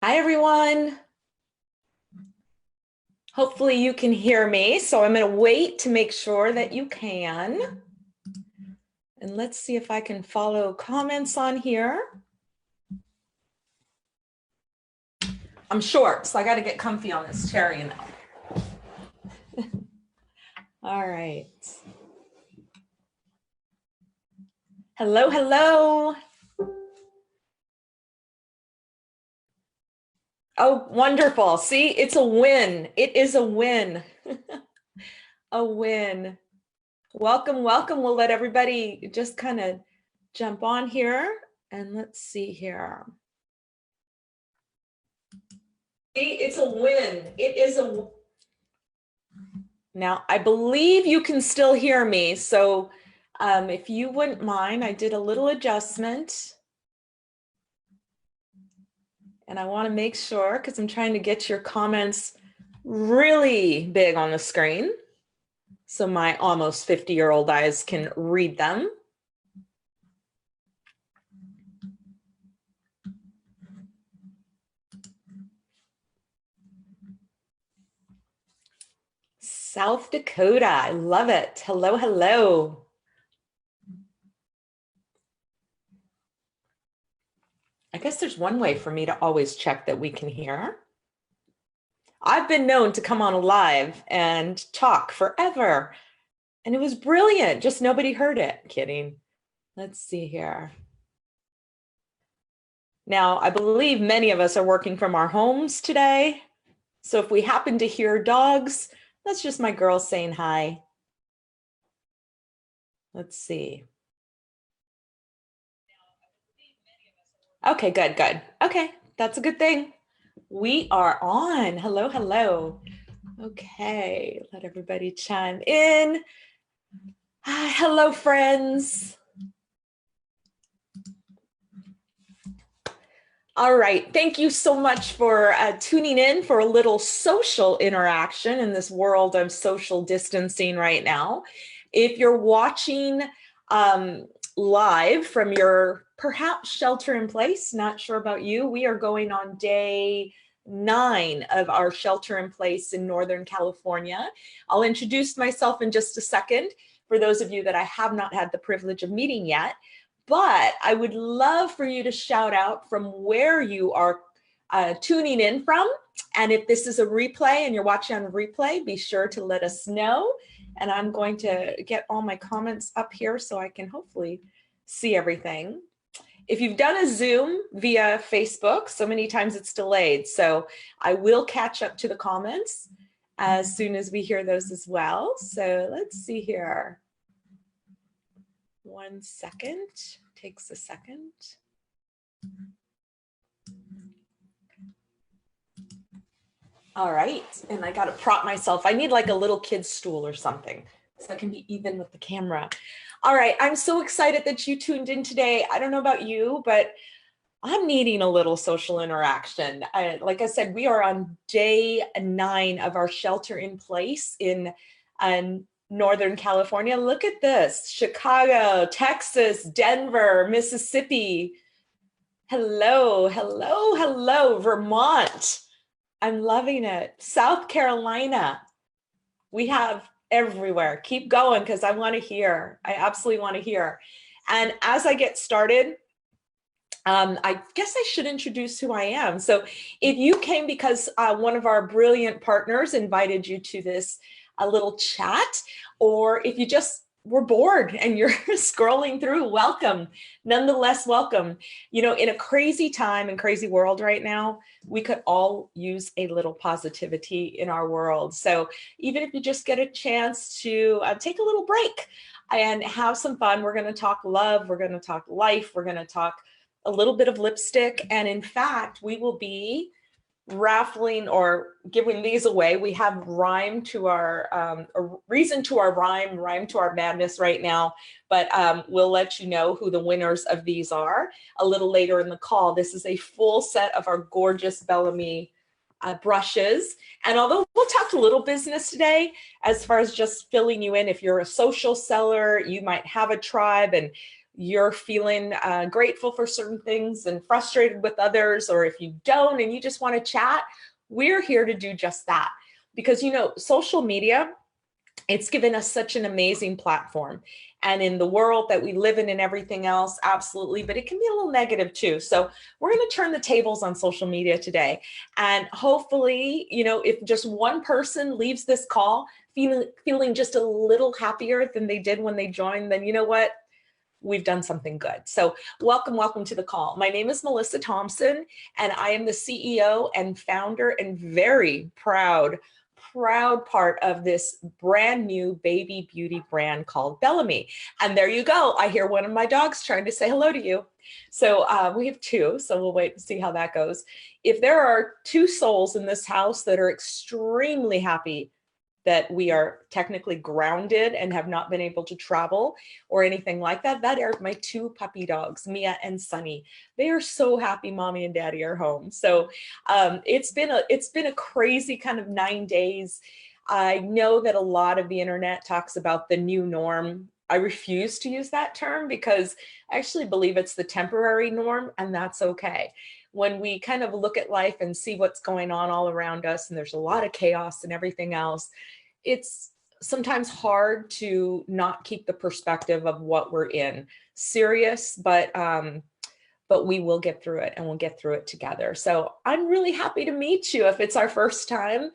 Hi, everyone. Hopefully you can hear me. So I'm going to wait to make sure that you can. And let's see if I can follow comments on here. I'm short, so I got to get comfy on this chair, you know. All right. Hello, hello. Oh, wonderful. See, it's a win. It is a win. A win. Welcome, welcome. We'll let everybody just kind of jump on here. And let's see here. See, it's a win. It is a. Now, I believe you can still hear me. So if you wouldn't mind, I did a little adjustment. And I want to make sure, because I'm trying to get your comments really big on the screen so my almost 50-year-old eyes can read them. South Dakota, I love it. Hello, hello. I guess there's one way for me to always check that we can hear. I've been known to come on a live and talk forever, and it was brilliant, just nobody heard it. Kidding. Let's see here. Now, I believe many of us are working from our homes today, so if we happen to hear dogs, that's just my girls saying hi. Let's see. Okay, good, good. Okay, that's a good thing. We are on. Hello, hello. Okay, let everybody chime in. Hello, friends. All right, thank you so much for tuning in for a little social interaction in this world of social distancing right now. If you're watching live from your perhaps shelter in place, not sure about you, we are going on day 9 of our shelter in place in Northern California. I'll introduce myself in just a second for those of you that I have not had the privilege of meeting yet. But I would love for you to shout out from where you are tuning in from. And if this is a replay and you're watching on a replay, be sure to let us know. And I'm going to get all my comments up here so I can hopefully see everything. If you've done a Zoom via Facebook, so many times it's delayed. So I will catch up to the comments as soon as we hear those as well. So let's see here. 1 second, takes a second. All right, and I got to prop myself. I need like a little kid's stool or something so I can be even with the camera. All right, I'm so excited that you tuned in today. I don't know about you, but I'm needing a little social interaction. Like I said, we are on day 9 of our shelter in place in Northern California. Look at this, Chicago, Texas, Denver, Mississippi. Hello, hello, hello, Vermont. I'm loving it. South Carolina. We have everywhere. Keep going because I want to hear. I absolutely want to hear. And as I get started, I guess I should introduce who I am. So if you came because one of our brilliant partners invited you to this little chat, or if you just were bored and you're scrolling through, welcome. Nonetheless, welcome. You know, in a crazy time and crazy world right now, we could all use a little positivity in our world. So even if you just get a chance to take a little break and have some fun, we're going to talk love, we're going to talk life, we're going to talk a little bit of lipstick. And in fact, we will be raffling or giving these away. We have rhyme to our, a reason to our rhyme to our madness right now, but we'll let you know who the winners of these are a little later in the call. This is a full set of our gorgeous BELLAME brushes. And although we'll talk a little business today, as far as just filling you in, if you're a social seller, you might have a tribe, and you're feeling grateful for certain things and frustrated with others, or if you don't and you just want to chat, we're here to do just that. Because, you know, social media, it's given us such an amazing platform. And in the world that we live in and everything else, absolutely, but it can be a little negative too. So we're going to turn the tables on social media today. And hopefully, you know, if just one person leaves this call feeling just a little happier than they did when they joined, then you know what? We've done something good. So welcome to the call. My name is Melissa Thompson, and I am the CEO and founder and very proud part of this brand new baby beauty brand called BELLAME. And there you go. I hear one of my dogs trying to say hello to you. So we have two, so we'll wait and see how that goes. If there are two souls in this house that are extremely happy that we are technically grounded and have not been able to travel or anything like that, that are my two puppy dogs, Mia and Sunny. They are so happy mommy and daddy are home. So it's been a crazy kind of 9 days. I know that a lot of the internet talks about the new norm. I refuse to use that term because I actually believe it's the temporary norm, and that's okay. When we kind of look at life and see what's going on all around us, and there's a lot of chaos and everything else, it's sometimes hard to not keep the perspective of what we're in. Serious, but we will get through it, and we'll get through it together. So I'm really happy to meet you if it's our first time.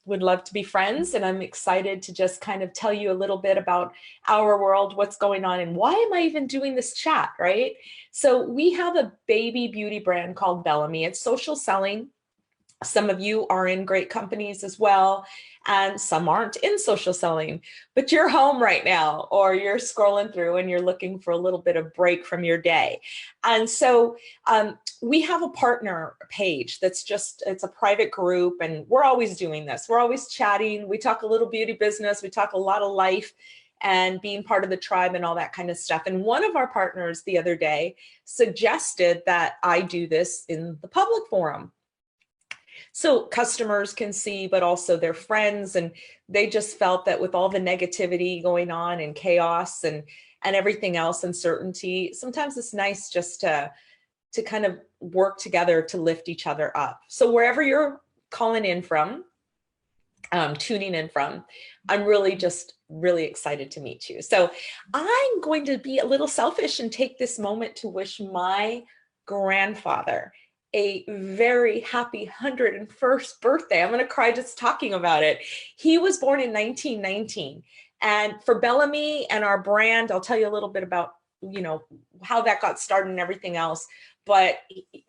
Would love to be friends, and I'm excited to just kind of tell you a little bit about our world, what's going on, and why am I even doing this chat, right? So we have a baby beauty brand called BELLAME. It's social selling. Some of you are in great companies as well, and some aren't in social selling, but you're home right now, or you're scrolling through and you're looking for a little bit of break from your day. And so we have a partner page that's it's a private group, and we're always doing this. We're always chatting. We talk a little beauty business. We talk a lot of life and being part of the tribe and all that kind of stuff. And one of our partners the other day suggested that I do this in the public forum, so customers can see, but also their friends. And they just felt that with all the negativity going on and chaos and everything else, uncertainty, sometimes it's nice just to kind of work together to lift each other up. So wherever you're calling in from, tuning in from, I'm really excited to meet you. So I'm going to be a little selfish and take this moment to wish my grandfather a very happy 101st birthday. I'm going to cry just talking about it. He was born in 1919. And for BELLAME and our brand, I'll tell you a little bit about, you know, how that got started and everything else. But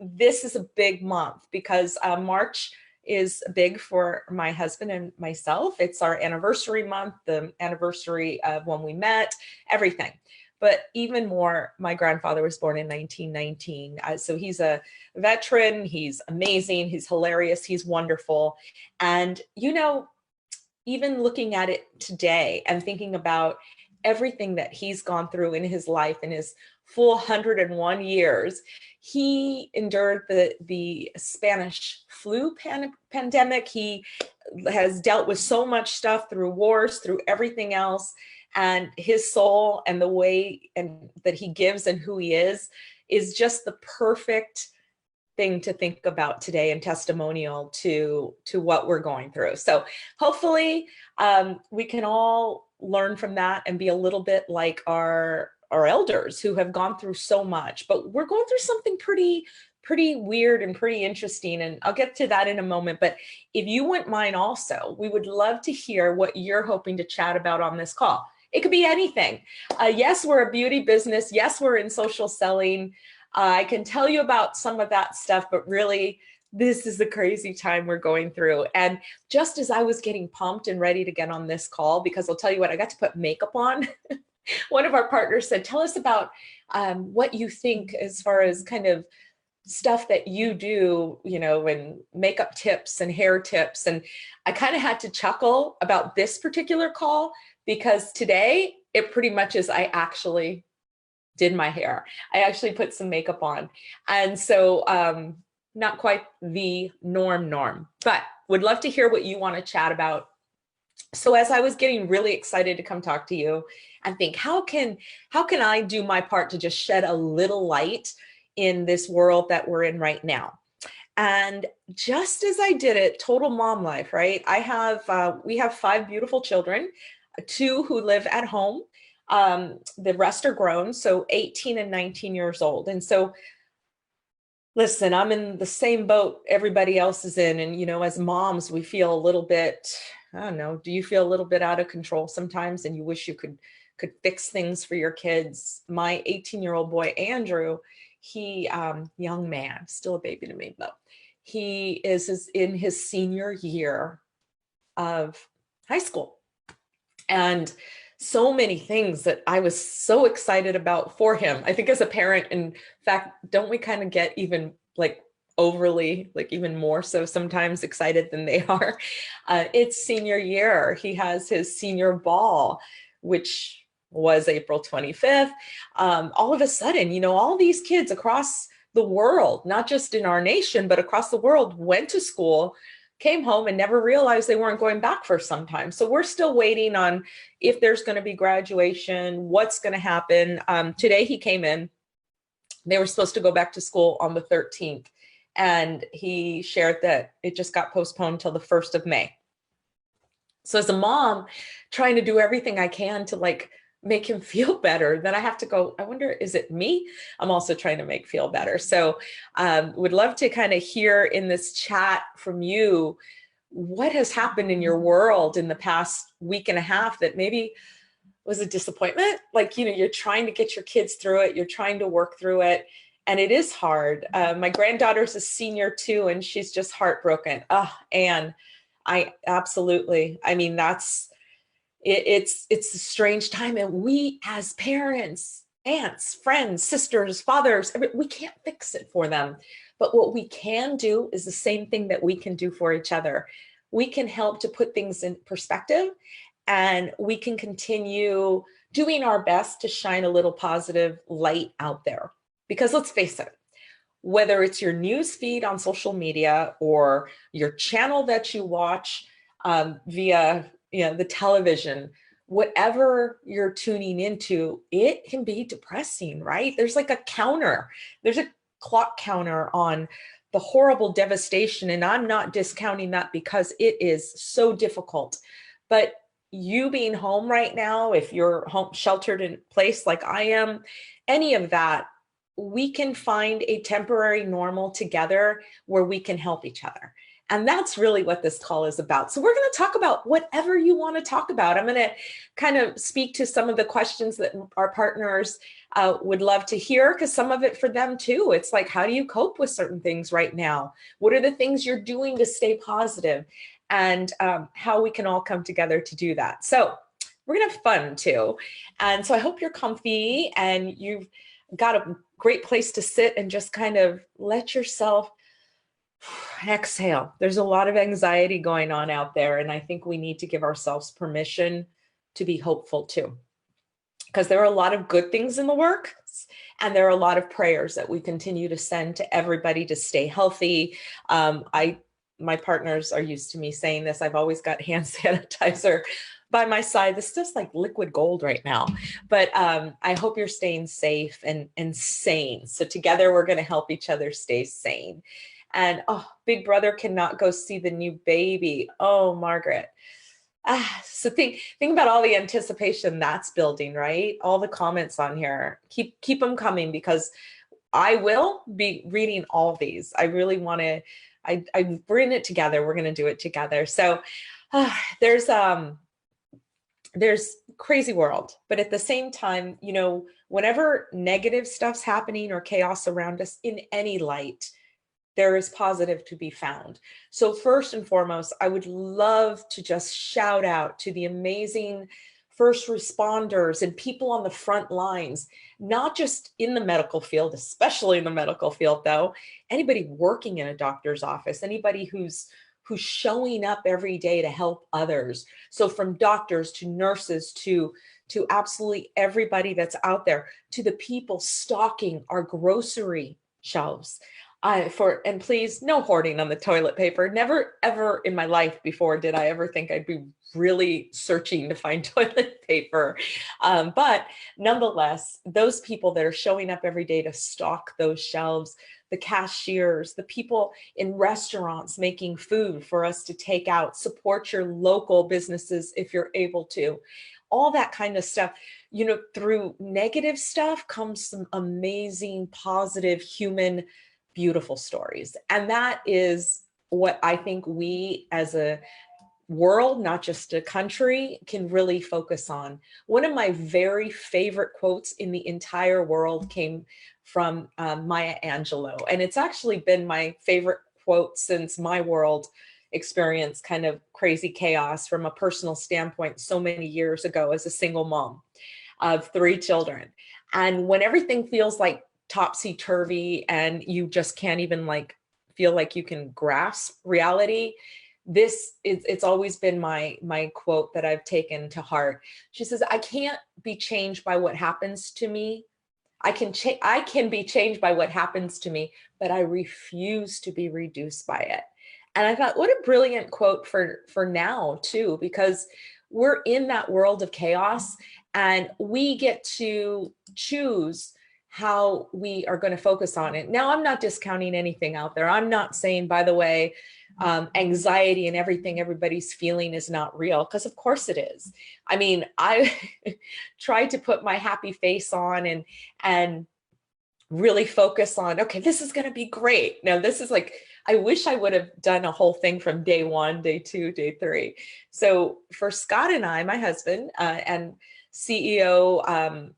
this is a big month because March is big for my husband and myself. It's our anniversary month, the anniversary of when we met, everything. But even more, my grandfather was born in 1919. So he's a veteran, he's amazing, he's hilarious, he's wonderful. And, you know, even looking at it today and thinking about everything that he's gone through in his life in his full 101 years, he endured the Spanish flu pandemic. He has dealt with so much stuff through wars, through everything else. And his soul and the way that he gives and who he is just the perfect thing to think about today and testimonial to what we're going through. So hopefully we can all learn from that and be a little bit like our elders who have gone through so much. But we're going through something pretty weird and pretty interesting, and I'll get to that in a moment. But if you wouldn't mind also, we would love to hear what you're hoping to chat about on this call. It could be anything. Yes, we're a beauty business. Yes, we're in social selling. I can tell you about some of that stuff, but really, this is the crazy time we're going through. And just as I was getting pumped and ready to get on this call, because I'll tell you what, I got to put makeup on. One of our partners said, tell us about what you think as far as kind of stuff that you do, you know, and makeup tips and hair tips. And I kind of had to chuckle about this particular call because today it pretty much is I actually did my hair. I actually put some makeup on. And so not quite the norm, but would love to hear what you want to chat about. So as I was getting really excited to come talk to you and think, how can I do my part to just shed a little light in this world that we're in right now? And just as I did it, total mom life, right? We have 5 beautiful children, 2 who live at home. The rest are grown, so 18 and 19 years old. And so, listen, I'm in the same boat everybody else is in. And, as moms, we feel a little bit, I don't know, do you feel a little bit out of control sometimes and you wish you could fix things for your kids? My 18-year-old boy, Andrew, he, young man, still a baby to me, though. He is in his senior year of high school. And so many things that I was so excited about for him. I think as a parent, in fact, don't we kind of get even like overly, like even more so sometimes excited than they are? It's senior year. He has his senior ball, which was April 25th. All of a sudden, all these kids across the world, not just in our nation, but across the world, went to school, came home, and never realized they weren't going back for some time. So we're still waiting on if there's going to be graduation, what's going to happen. Today he came in. They were supposed to go back to school on the 13th. And he shared that it just got postponed till the 1st of May. So as a mom, trying to do everything I can to make him feel better, then I have to go, I wonder, is it me? I'm also trying to make feel better. So would love to kind of hear in this chat from you, what has happened in your world in the past week and a half that maybe was a disappointment? You're trying to get your kids through it. You're trying to work through it. And it is hard. My granddaughter's a senior too, and she's just heartbroken. And I absolutely, it's a strange time. And we as parents, aunts, friends, sisters, fathers, we can't fix it for them. But what we can do is the same thing that we can do for each other. We can help to put things in perspective, and we can continue doing our best to shine a little positive light out there. Because let's face it, whether it's your news feed on social media or your channel that you watch via the television, whatever you're tuning into, it can be depressing, right? There's like a counter. There's a clock counter on the horrible devastation. And I'm not discounting that because it is so difficult. But you being home right now, if you're home sheltered in place like I am, any of that, we can find a temporary normal together where we can help each other. And that's really what this call is about. So we're going to talk about whatever you want to talk about. I'm going to kind of speak to some of the questions that our partners would love to hear, because some of it for them too. It's like, how do you cope with certain things right now? What are the things you're doing to stay positive? And how we can all come together to do that. So we're going to have fun too. And so I hope you're comfy and you've got a great place to sit and just kind of let yourself exhale. There's a lot of anxiety going on out there. And I think we need to give ourselves permission to be hopeful too, because there are a lot of good things in the works. And there are a lot of prayers that we continue to send to everybody to stay healthy. My partners are used to me saying this. I've always got hand sanitizer by my side. This is just like liquid gold right now. But I hope you're staying safe and sane. So together we're going to help each other stay sane. And big brother cannot go see the new baby. Oh, Margaret. So think about all the anticipation that's building, right? All the comments on here. Keep them coming, because I will be reading all these. I really want to. We're in it together. We're going to do it together. So there's crazy world, but at the same time, whenever negative stuff's happening or chaos around us in any light, there is positive to be found. So first and foremost, I would love to just shout out to the amazing first responders and people on the front lines, not just in the medical field, especially in the medical field though, anybody working in a doctor's office, anybody who's showing up every day to help others. So from doctors to nurses to absolutely everybody that's out there, to the people stocking our grocery shelves. And please, no hoarding on the toilet paper. Never, ever in my life before did I ever think I'd be really searching to find toilet paper. But nonetheless, those people that are showing up every day to stock those shelves, the cashiers, the people in restaurants making food for us to take out, support your local businesses if you're able to, all that kind of stuff. You know, through negative stuff comes some amazing, positive, human, beautiful stories. And that is what I think we as a world, not just a country, can really focus on. One of my very favorite quotes in the entire world came from Maya Angelou. And it's actually been my favorite quote since my world experienced kind of crazy chaos from a personal standpoint so many years ago as a single mom of 3 children. And when everything feels like topsy-turvy and you just can't even like feel like you can grasp reality, it's always been my quote that I've taken to heart. She says, I can't be changed by what happens to me. I can be changed by what happens to me, but I refuse to be reduced by it. And I thought, what a brilliant quote for now too, because we're in that world of chaos and we get to choose how we are going to focus on it. Now, I'm not discounting anything out there. I'm not saying, by the way, anxiety and everything everybody's feeling is not real, because of course it is. I mean, I tried to put my happy face on and really focus on, okay, this is going to be great. Now, this is like, I wish I would have done a whole thing from day 1, day 2, day 3. So for Scott and I, my husband and CEO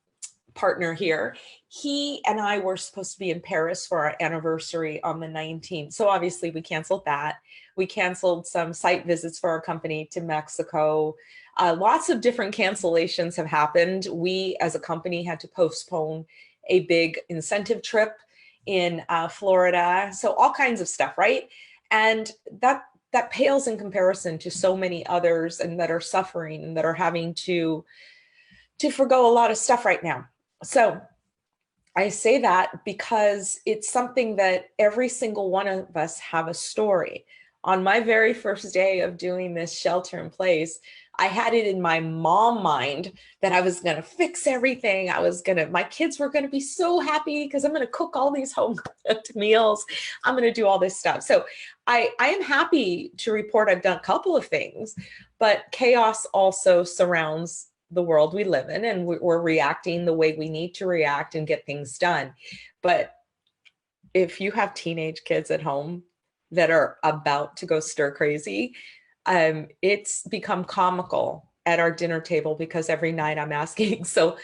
partner here, he and I were supposed to be in Paris for our anniversary on the 19th. So obviously we canceled that. We canceled some site visits for our company to Mexico. Lots of different cancellations have happened. We as a company had to postpone a big incentive trip in Florida. So all kinds of stuff, right? And that pales in comparison to so many others and that are suffering and that are having to forgo a lot of stuff right now. So I say that because it's something that every single one of us have a story. On my very first day of doing this shelter in place, I had it in my mom mind that I was going to fix everything. My kids were going to be so happy because I'm going to cook all these home cooked meals. I'm going to do all this stuff. So I am happy to report I've done a couple of things, but chaos also surrounds the world we live in, and we're reacting the way we need to react and get things done. But if you have teenage kids at home that are about to go stir crazy, it's become comical at our dinner table because every night I'm asking, so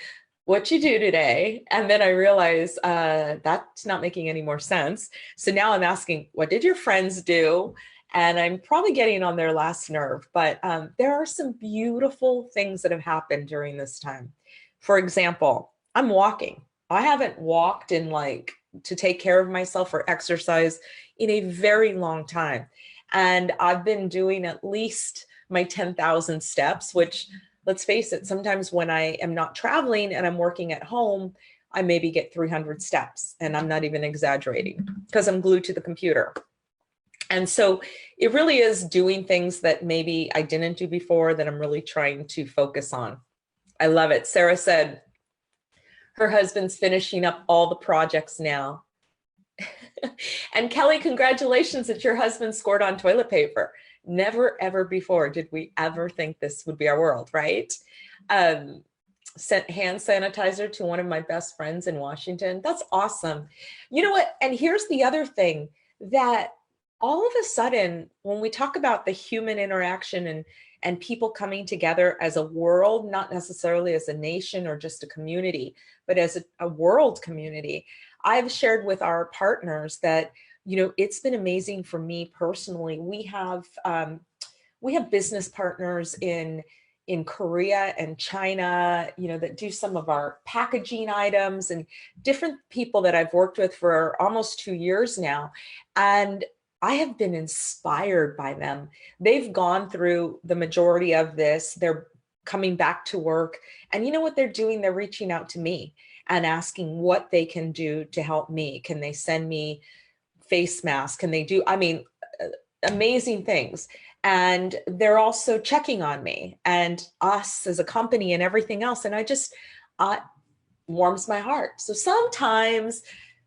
what you do today? And then I realize that's not making any more sense. So now I'm asking, what did your friends do? And I'm probably getting on their last nerve, but there are some beautiful things that have happened during this time. For example, I'm walking. I haven't walked in to take care of myself or exercise in a very long time. And I've been doing at least my 10,000 steps, which, let's face it, sometimes when I am not traveling and I'm working at home, I maybe get 300 steps. And I'm not even exaggerating because I'm glued to the computer. And so it really is doing things that maybe I didn't do before that I'm really trying to focus on. I love it. Sarah said her husband's finishing up all the projects now. And Kelly, congratulations that your husband scored on toilet paper. Never, ever before did we ever think this would be our world, right? Sent hand sanitizer to one of my best friends in Washington. That's awesome. You know what? And here's the other thing, that all of a sudden, when we talk about the human interaction and people coming together as a world, not necessarily as a nation or just a community, but as a world community, I've shared with our partners that, it's been amazing for me personally. We have business partners in Korea and China, that do some of our packaging items, and different people that I've worked with for almost 2 years now. And I have been inspired by them. They've gone through the majority of this. They're coming back to work. And you know what they're doing? They're reaching out to me and asking what they can do to help me. Can they send me face mask and they do, I mean, amazing things. And they're also checking on me and us as a company and everything else. And I just, warms my heart. So sometimes,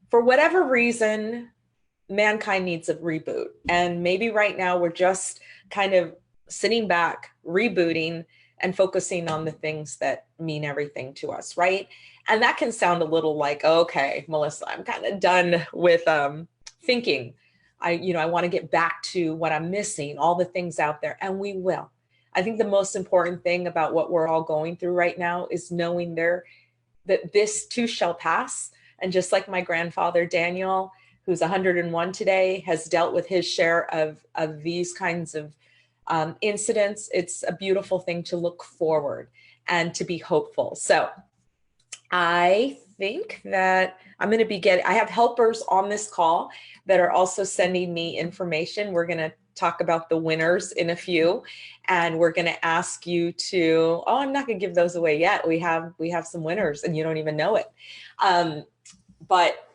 for whatever reason, mankind needs a reboot. And maybe right now we're just kind of sitting back, rebooting, and focusing on the things that mean everything to us, right? And that can sound a little like, okay, Melissa, I'm kind of done with thinking. I want to get back to what I'm missing, all the things out there, and we will. I think the most important thing about what we're all going through right now is knowing that this too shall pass. And just like my grandfather, Daniel, who's 101 today, has dealt with his share of these kinds of incidents, it's a beautiful thing to look forward and to be hopeful. So I think that I'm going to be I have helpers on this call that are also sending me information. We're going to talk about the winners in a few, and we're going to ask you to, oh, I'm not going to give those away yet. We have some winners and you don't even know it. But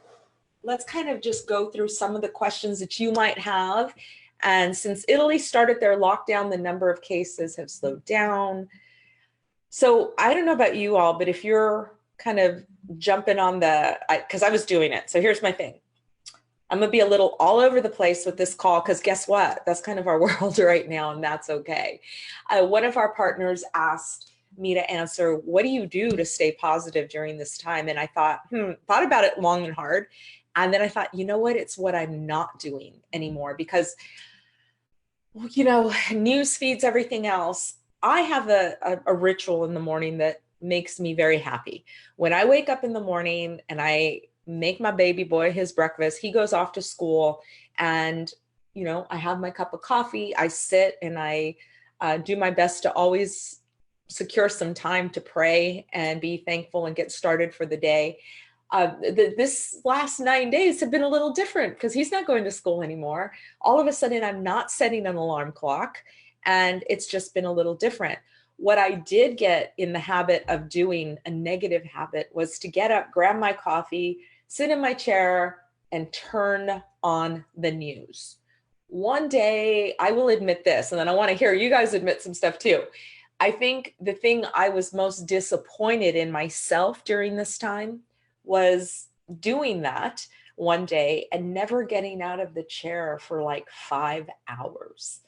let's kind of just go through some of the questions that you might have. And since Italy started their lockdown, the number of cases have slowed down. So I don't know about you all, but if you're kind of jumping on because I was doing it. So here's my thing. I'm going to be a little all over the place with this call because guess what? That's kind of our world right now, and that's okay. One of our partners asked me to answer, what do you do to stay positive during this time? And I thought about it long and hard. And then I thought, you know what? It's what I'm not doing anymore because, news feeds, everything else. I have a ritual in the morning that makes me very happy. When I wake up in the morning and I make my baby boy his breakfast, he goes off to school, and I have my cup of coffee, I sit and I do my best to always secure some time to pray and be thankful and get started for the day. This last 9 days have been a little different because he's not going to school anymore. All of a sudden I'm not setting an alarm clock, and it's just been a little different. What I did get in the habit of doing, a negative habit, was to get up, grab my coffee, sit in my chair, and turn on the news. One day, I will admit this, and then I want to hear you guys admit some stuff too. I think the thing I was most disappointed in myself during this time was doing that one day and never getting out of the chair for like 5 hours.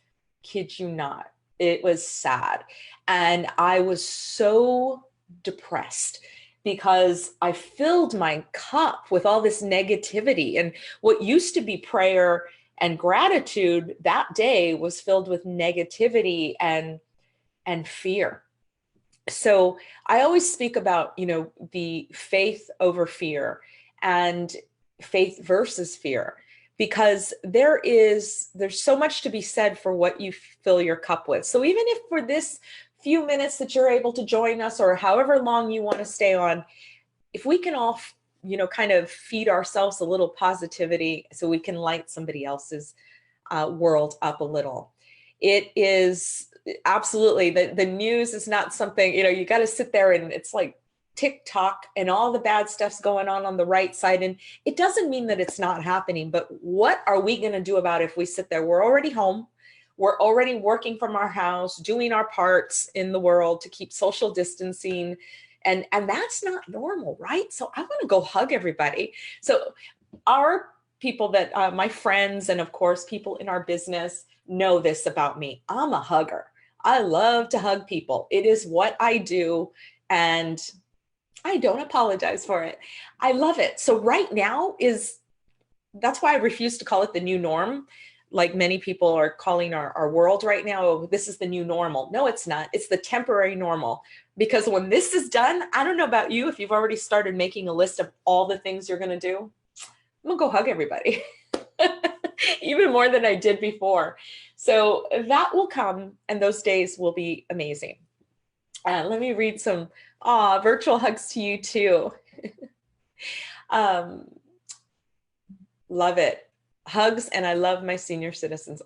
Kid you not. It was sad. And I was so depressed because I filled my cup with all this negativity, and what used to be prayer and gratitude that day was filled with negativity and fear. So I always speak about, the faith over fear and faith versus fear, because there's so much to be said for what you fill your cup with. So even if for this few minutes that you're able to join us, or however long you want to stay on, if we can all, kind of feed ourselves a little positivity so we can light somebody else's world up a little. It is absolutely, the news is not something, you got to sit there and it's like TikTok and all the bad stuff's going on the right side. And it doesn't mean that it's not happening, but what are we going to do about it if we sit there? We're already home. We're already working from our house, doing our parts in the world to keep social distancing. And that's not normal, right? So I want to go hug everybody. So our people that, my friends, and of course, people in our business know this about me. I'm a hugger. I love to hug people. It is what I do. And I don't apologize for it. I love it. So right now that's why I refuse to call it the new norm. Like many people are calling our world right now, oh, this is the new normal. No, it's not. It's the temporary normal. Because when this is done, I don't know about you, if you've already started making a list of all the things you're going to do, I'm going to go hug everybody, even more than I did before. So that will come, and those days will be amazing. Let me read some virtual hugs to you too. Love it. Hugs, and I love my senior citizens.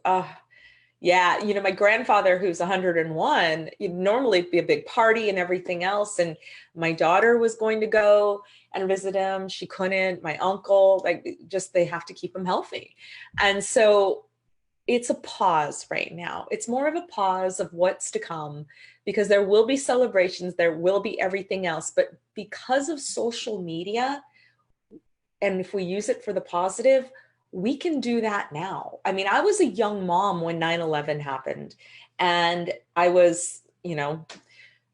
Yeah, my grandfather, who's 101, it'd normally be a big party and everything else. And my daughter was going to go and visit him. She couldn't. My uncle, like, just they have to keep him healthy. And so it's a pause right now. It's more of a pause of what's to come, because there will be celebrations, there will be everything else. But because of social media, and if we use it for the positive, we can do that now. I mean, I was a young mom when 9/11 happened, and I was,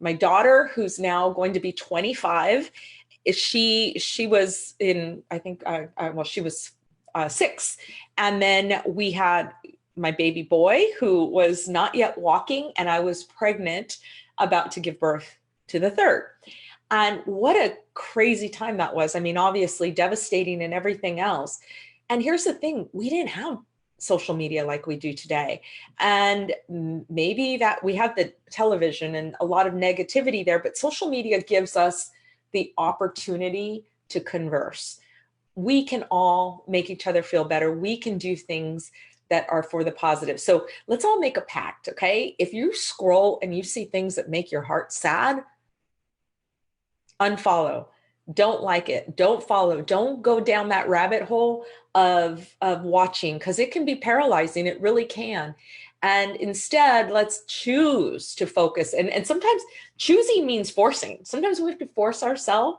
my daughter, who's now going to be 25, she was in, I think, well, she was 6. And then we had my baby boy, who was not yet walking, and I was pregnant, about to give birth to the third. And what a crazy time that was. I mean, obviously devastating and everything else. And here's the thing, we didn't have social media like we do today. And maybe that we have the television and a lot of negativity there, but social media gives us the opportunity to converse. We can all make each other feel better. We can do things that are for the positive. So let's all make a pact, okay? If you scroll and you see things that make your heart sad, unfollow. Don't like it. Don't follow. Don't go down that rabbit hole of watching, because it can be paralyzing. It really can. And instead, let's choose to focus. And sometimes choosing means forcing. Sometimes we have to force ourselves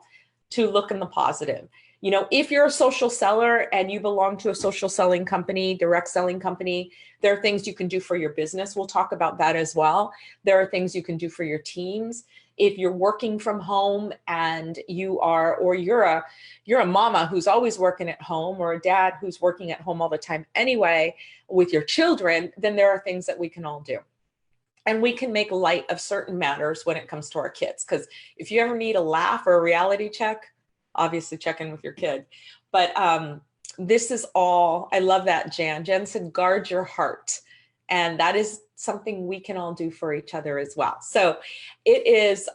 to look in the positive. If you're a social seller and you belong to a social selling company, direct selling company, there are things you can do for your business. We'll talk about that as well. There are things you can do for your teams. If you're working from home and you're a mama who's always working at home, or a dad who's working at home all the time anyway with your children, then there are things that we can all do. And we can make light of certain matters when it comes to our kids. Because if you ever need a laugh or a reality check, obviously check in with your kid. But this is all, I love that, Jan. Jan said, guard your heart. And that is something we can all do for each other as well. So it is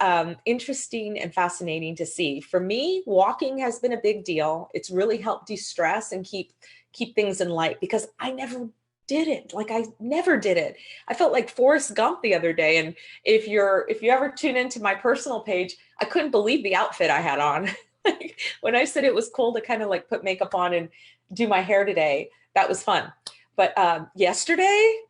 interesting and fascinating to see. For me, walking has been a big deal. It's really helped de-stress and keep things in light, because I never did it. Like, I never did it. I felt like Forrest Gump the other day. And if you ever tune into my personal page, I couldn't believe the outfit I had on. Like, when I said it was cool to kind of like put makeup on and do my hair today, that was fun. But yesterday,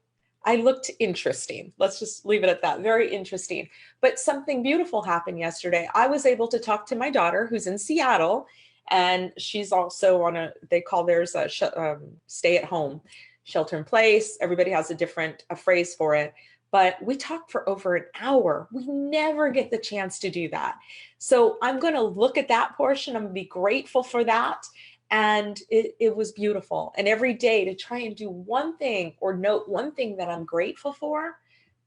I looked interesting. Let's just leave it at that. Very interesting. But something beautiful happened yesterday. I was able to talk to my daughter, who's in Seattle, and she's also on they call theirs a stay at home, shelter in place. Everybody has a phrase for it. But we talked for over an hour. We never get the chance to do that. So I'm going to look at that portion. I'm going to be grateful for that. And it was beautiful. And every day to try and do one thing or note one thing that I'm grateful for.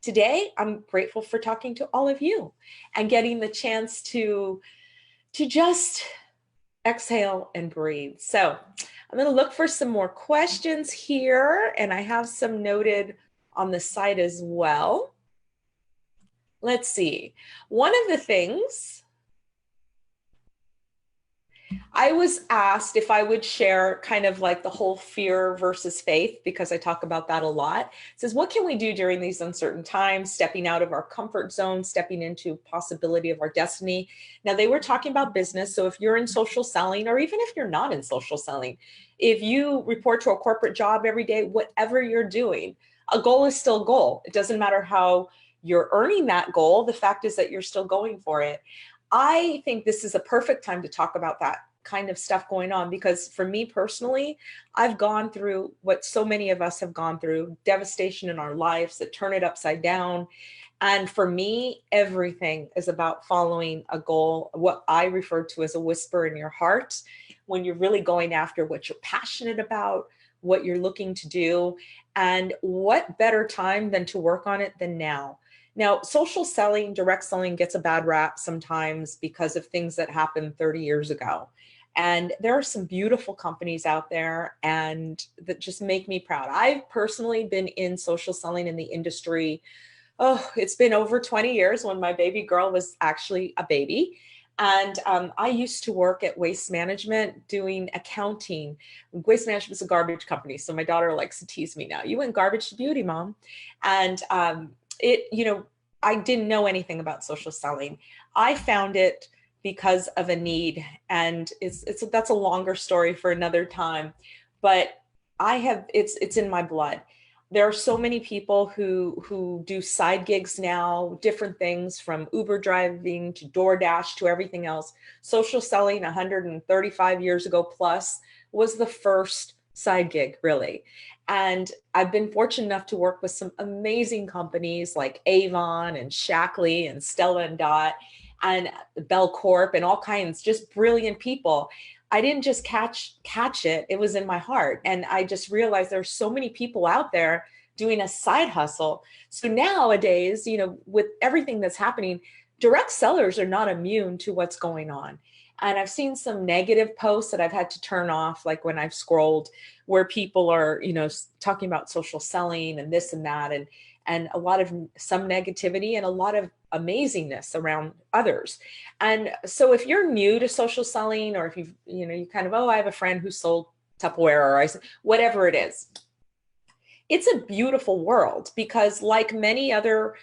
Today, I'm grateful for talking to all of you and getting the chance to just exhale and breathe. So I'm going to look for some more questions here. And I have some noted on the side as well. Let's see. One of the things, I was asked if I would share kind of like the whole fear versus faith, because I talk about that a lot. It says, what can we do during these uncertain times, stepping out of our comfort zone, stepping into possibility of our destiny? Now, they were talking about business. So if you're in social selling, or even if you're not in social selling, if you report to a corporate job every day, whatever you're doing, a goal is still a goal. It doesn't matter how you're earning that goal. The fact is that you're still going for it. I think this is a perfect time to talk about that kind of stuff going on, because for me personally, I've gone through what so many of us have gone through, devastation in our lives that turn it upside down. And for me, everything is about following a goal, what I refer to as a whisper in your heart, when you're really going after what you're passionate about, what you're looking to do. And what better time than to work on it than now? Now, social selling, direct selling gets a bad rap sometimes because of things that happened 30 years ago. And there are some beautiful companies out there and that just make me proud. I've personally been in social selling in the industry. Oh, it's been over 20 years, when my baby girl was actually a baby. And I used to work at Waste Management doing accounting. Waste Management is a garbage company. So my daughter likes to tease me now. You went garbage to beauty, mom. And I didn't know anything about social selling. I found it because of a need. And that's a longer story for another time. But it's in my blood. There are so many people who do side gigs now, different things from Uber driving to DoorDash to everything else. Social selling 135 years ago plus was the first side gig, really. And I've been fortunate enough to work with some amazing companies like Avon and Shackley and Stella and Dot and Bell Corp and all kinds, just brilliant people. I didn't just catch it. It was in my heart. And I just realized there's so many people out there doing a side hustle. So nowadays, with everything that's happening, direct sellers are not immune to what's going on. And I've seen some negative posts that I've had to turn off, like when I've scrolled, where people are, talking about social selling and this and that, and a lot of some negativity and a lot of amazingness around others. And so if you're new to social selling, or if you kind of, oh, I have a friend who sold Tupperware, or whatever it is, it's a beautiful world, because like many other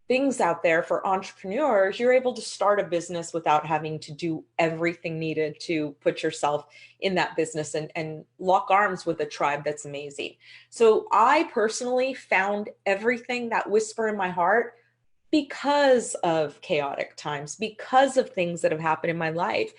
things out there for entrepreneurs, you're able to start a business without having to do everything needed to put yourself in that business and lock arms with a tribe that's amazing. So I personally found everything, that whisper in my heart, because of chaotic times, because of things that have happened in my life.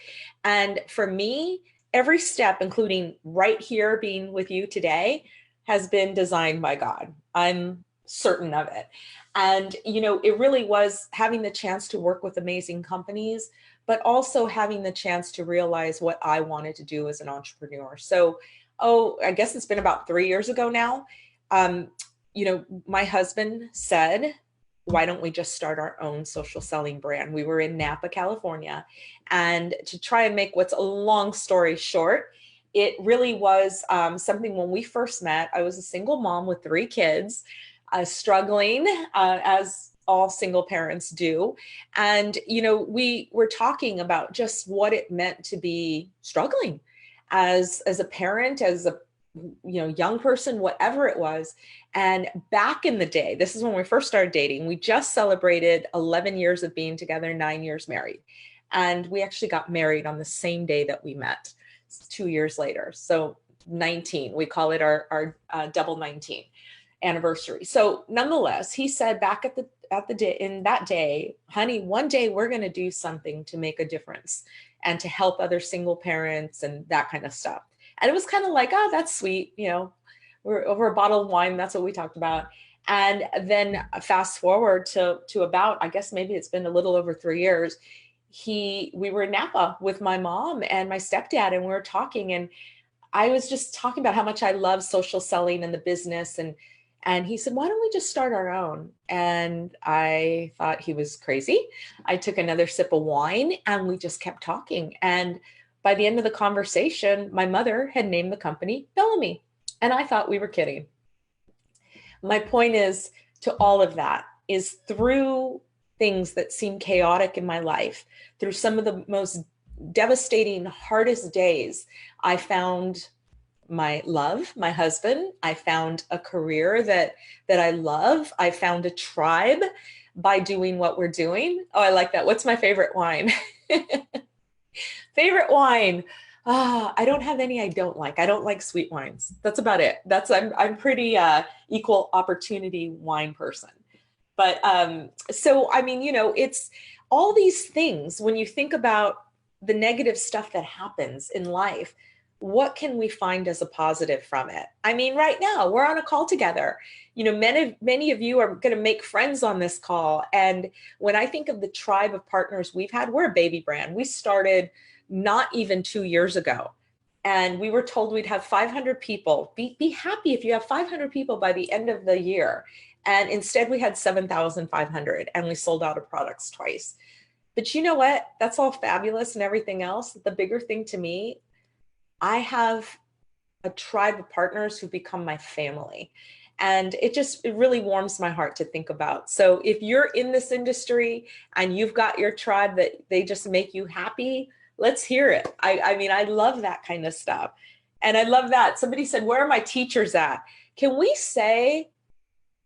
And for me, every step, including right here being with you today, has been designed by God. I'm certain of it. And, it really was having the chance to work with amazing companies, but also having the chance to realize what I wanted to do as an entrepreneur. So, I guess it's been about 3 years ago now. My husband said, why don't we just start our own social selling brand? We were in Napa, California. And to try and make what's a long story short, it really was something. When we first met, I was a single mom with 3 kids, struggling as all single parents do. And, we were talking about just what it meant to be struggling as a parent, as a young person, whatever it was. And back in the day, this is when we first started dating. We just celebrated 11 years of being together, 9 years married. And we actually got married on the same day that we met, 2 years later. So 19, we call it our double 19 anniversary. So nonetheless, he said back at the day, in that day, honey, one day we're going to do something to make a difference and to help other single parents and that kind of stuff. And it was kind of like, oh, that's sweet. We're over a bottle of wine. That's what we talked about. And then fast forward to about, I guess maybe it's been a little over 3 years. We were in Napa with my mom and my stepdad, and we were talking, and I was just talking about how much I love social selling and the business. And he said, why don't we just start our own? And I thought he was crazy. I took another sip of wine and we just kept talking. And by the end of the conversation, my mother had named the company BELLAME. And I thought we were kidding. My point is to all of that is, through things that seem chaotic in my life, through some of the most devastating, hardest days, I found my love, my husband. I found a career that I love. I found a tribe by doing what we're doing. Oh, I like that. What's my favorite wine? Favorite wine. I don't have any I don't like. I don't like sweet wines. That's about it. I'm pretty equal opportunity wine person. But so, I mean, it's all these things. When you think about the negative stuff that happens in life, what can we find as a positive from it? I mean, right now we're on a call together. Many of you are going to make friends on this call. And when I think of the tribe of partners we've had, we're a baby brand. We started not even 2 years ago. And we were told we'd have 500 people. Be happy if you have 500 people by the end of the year. And instead we had 7,500, and we sold out of products twice. But you know what? That's all fabulous and everything else. The bigger thing to me, I have a tribe of partners who become my family. And it really warms my heart to think about. So if you're in this industry and you've got your tribe that they just make you happy, let's hear it. I mean, I love that kind of stuff. And I love that. Somebody said, where are my teachers at? Can we say,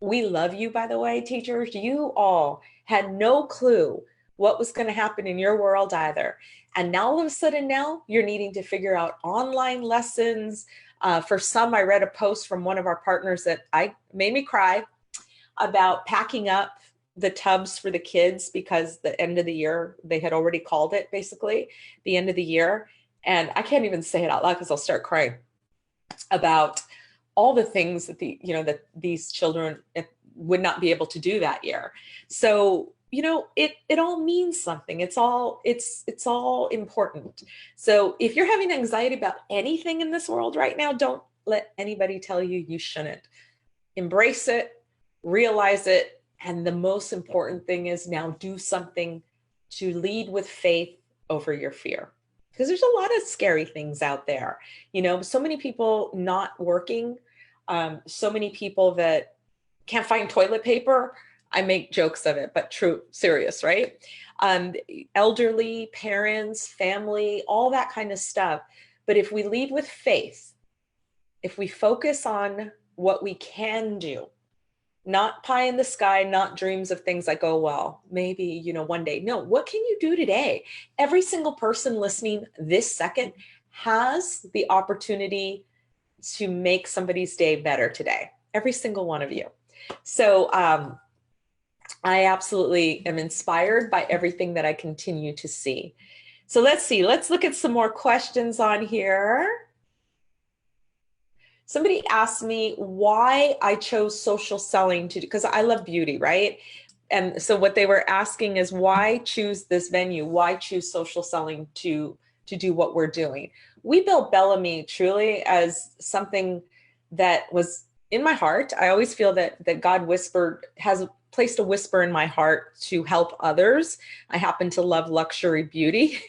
we love you, by the way, teachers? You all had no clue what was going to happen in your world either. And now all of a sudden now you're needing to figure out online lessons. For some, I read a post from one of our partners that made me cry about packing up the tubs for the kids because the end of the year, they had already called it basically the end of the year. And I can't even say it out loud because I'll start crying about all the things that that these children would not be able to do that year. So, it all means something. It's all important. So if you're having anxiety about anything in this world right now, don't let anybody tell you you shouldn't. Embrace it, realize it. And the most important thing is now do something to lead with faith over your fear. Because there's a lot of scary things out there. So many people not working, so many people that can't find toilet paper. I make jokes of it, but true, serious, right? Elderly, parents, family, all that kind of stuff. But if we lead with faith, if we focus on what we can do, not pie in the sky, not dreams of things that go well, maybe, one day. No, what can you do today? Every single person listening this second has the opportunity to make somebody's day better today. Every single one of you. So I absolutely am inspired by everything that I continue to see. So let's see, let's look at some more questions on here. Somebody asked me why I chose social selling because I love beauty, right? And so what they were asking is why choose this venue? Why choose social selling to do what we're doing? We built Bellamy truly as something that was in my heart. I always feel that God has placed a whisper in my heart to help others. I happen to love luxury beauty.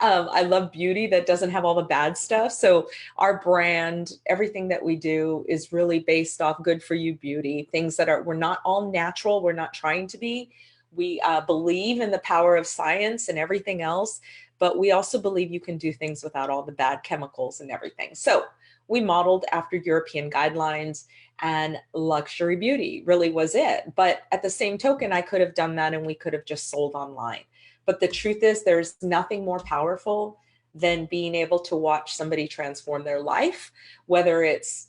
I love beauty that doesn't have all the bad stuff. So our brand, everything that we do is really based off good for you beauty, things that we're not all natural. We're not trying to be. We believe in the power of science and everything else, but we also believe you can do things without all the bad chemicals and everything. So we modeled after European guidelines, and luxury beauty really was it. But at the same token, I could have done that and we could have just sold online. But the truth is there's nothing more powerful than being able to watch somebody transform their life, whether it's,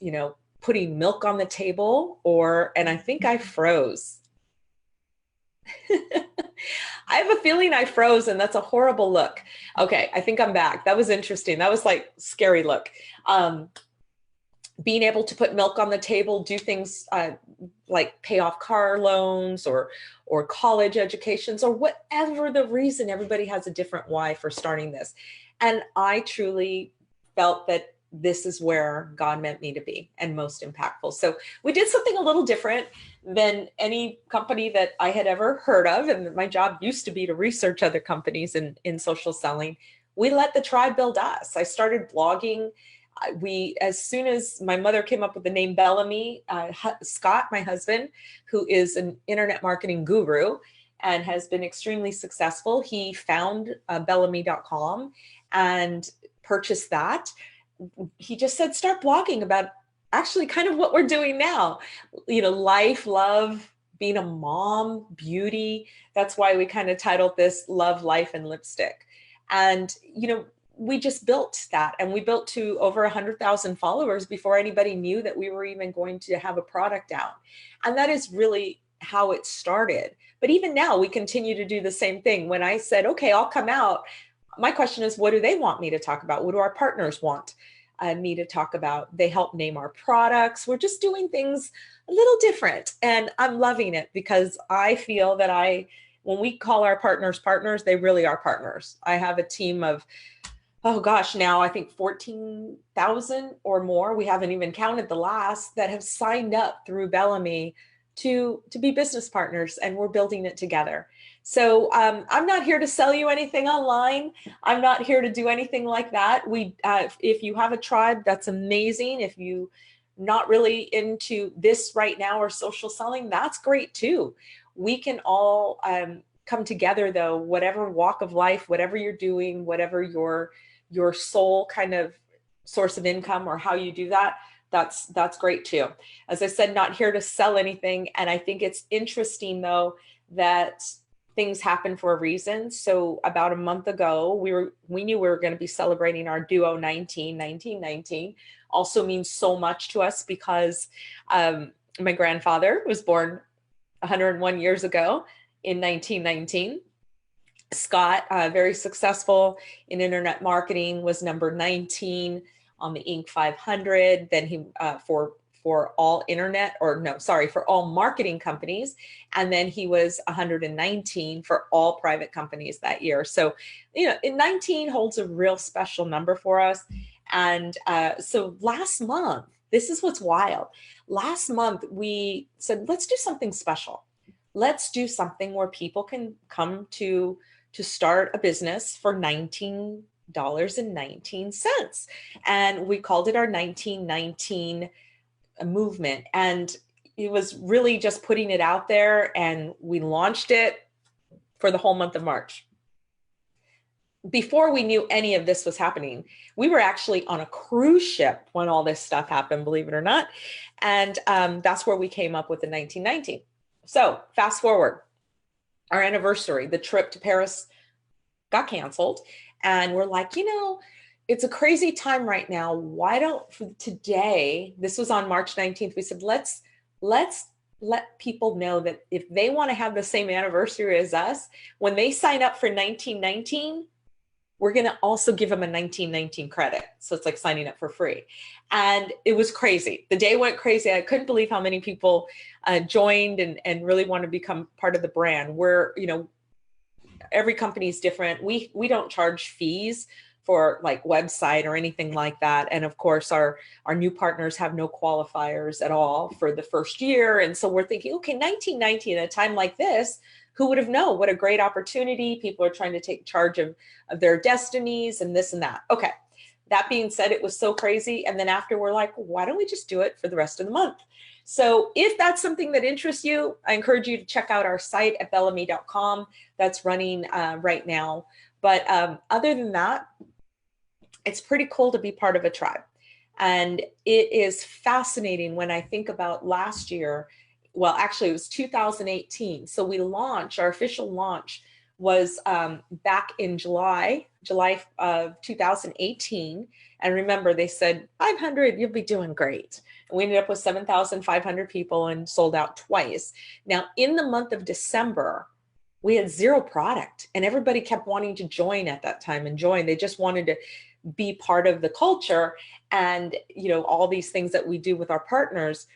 putting milk on the table and I think I froze. I have a feeling I froze and that's a horrible look. Okay, I think I'm back. That was interesting. That was like scary look. Being able to put milk on the table, do things like pay off car loans or college educations or whatever the reason. Everybody has a different why for starting this. And I truly felt that this is where God meant me to be and most impactful. So we did something a little different than any company that I had ever heard of. And my job used to be to research other companies in social selling. We let the tribe build us. I started blogging. As soon as my mother came up with the name Bellamy, Scott, my husband, who is an internet marketing guru and has been extremely successful, he found bellamy.com and purchased that. He just said, start blogging about actually kind of what we're doing now, life, love, being a mom, beauty. That's why we kind of titled this Love, Life, and Lipstick. And, we just built that, and we built to over 100,000 followers before anybody knew that we were even going to have a product out. And that is really how it started. But even now we continue to do the same thing. When I said, okay, I'll come out, my question is, what do they want me to talk about? What do our partners want me to talk about? They help name our products. We're just doing things a little different. And I'm loving it because I feel that when we call our partners, they really are partners. I have a team of, oh gosh, now I think 14,000 or more. We haven't even counted the last that have signed up through Bellamy to be business partners, and we're building it together. So I'm not here to sell you anything online. I'm not here to do anything like that. If you have a tribe, that's amazing. If you not really into this right now or social selling, that's great too. We can all come together though, whatever walk of life, whatever you're doing, whatever your sole kind of source of income or how you do that, that's great too. As I said, not here to sell anything. And I think it's interesting though, that things happen for a reason. So about a month ago, we knew we were going to be celebrating our duo 1919. Also means so much to us because my grandfather was born 101 years ago in 1919. Scott, very successful in internet marketing, was number 19 on the Inc. 500. Then he for all internet, or no, sorry, for all marketing companies. And then he was 119 for all private companies that year. So, you know, 19 holds a real special number for us. And so last month, this is what's wild. Last month, we said, let's do something special. Let's do something where people can come to start a business for $19.19. And we called it our 1919 movement. And it was really just putting it out there, and we launched it for the whole month of March. Before we knew any of this was happening, we were actually on a cruise ship when all this stuff happened, believe it or not. And that's where we came up with the 1919. So fast forward, our anniversary, the trip to Paris got canceled. And we're like, you know, it's a crazy time right now. Why don't, for today, this was on March 19th, we said, let's let people know that if they want to have the same anniversary as us, when they sign up for 1919, we're going to also give them a 1919 credit. So it's like signing up for free. And it was crazy. The day went crazy. I couldn't believe how many people joined and really want to become part of the brand. We're, you know, every company is different. We don't charge fees for like website or anything like that. And of course, our new partners have no qualifiers at all for the first year. And so we're thinking, okay, 1919 at a time like this, who would have known? What a great opportunity. People are trying to take charge of their destinies and this and that. Okay. That being said, it was so crazy. And then after, we're like, why don't we just do it for the rest of the month? So if that's something that interests you, I encourage you to check out our site at BELLAME.com. That's running right now. But other than that, it's pretty cool to be part of a tribe. And it is fascinating when I think about last year. Well, actually, it was 2018. So we launched, our official launch was back in July of 2018. And remember, they said 500, you'll be doing great. And we ended up with 7,500 people and sold out twice. Now, in the month of December, we had zero product, and everybody kept wanting to join at that time and join. They just wanted to be part of the culture and, you know, all these things that we do with our partners.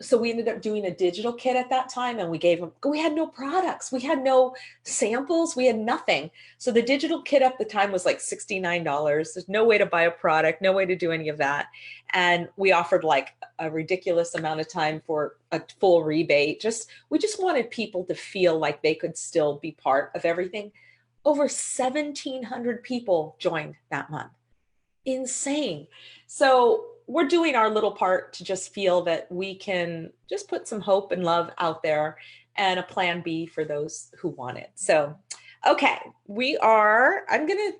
So we ended up doing a digital kit at that time, and we had no products. We had no samples. We had nothing. So the digital kit at the time was like $69. There's no way to buy a product, no way to do any of that. And we offered like a ridiculous amount of time for a full rebate. We just wanted people to feel like they could still be part of everything. Over 1,700 people joined that month. Insane. So we're doing our little part to just feel that we can just put some hope and love out there and a plan B for those who want it. So, okay, I'm going to